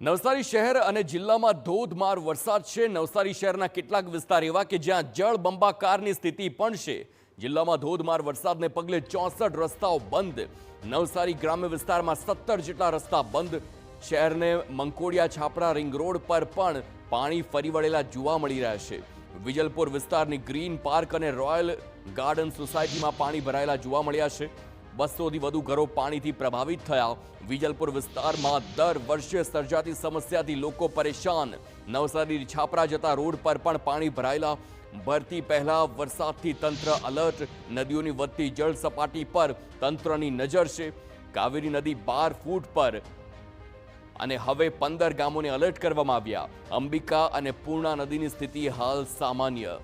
નવસારી શહેર અને જિલ્લામાં ધોધમાર વરસાદ છે। નવસારી શહેરના કેટલાક વિસ્તાર એવા કે જ્યાં જળબંબાકારની સ્થિતિ પણ છે। જિલ્લામાં ધોધમાર વરસાદને પગલે 64 રસ્તાઓ બંધ। નવસારી ગ્રામ્ય વિસ્તારમાં 17 જેટલા રસ્તા બંધ। શહેરને મંકોડિયા છાપરા રિંગ રોડ પર પણ પાણી ફરી વળેલા જોવા મળી રહ્યા છે। વિજલપુર વિસ્તારની ગ્રીન પાર્ક અને રોયલ ગાર્ડન સોસાયટીમાં પાણી ભરાયેલા જોવા મળ્યા છે। 200થી વધુ ઘરો પાણીથી પ્રભાવિત થયા। વિજલપુર વિસ્તારમાં દર વર્ષે સર્જાતી સમસ્યાથી લોકો પરેશાન। નવસારી છાપરા જતા રોડ પર પણ પાણી ભરાયેલા। ભરતી પહેલા વરસાદથી તંત્ર અલર્ટ। નદીઓની વધતી જળ સપાટી પર તંત્રની નજર છે। કાવેરી નદી 12 ફૂટ પર અને હવે 15 ગામોને અલર્ટ કરવામાં આવ્યા। અંબિકા અને પૂર્ણા નદીની સ્થિતિ હાલ સામાન્ય।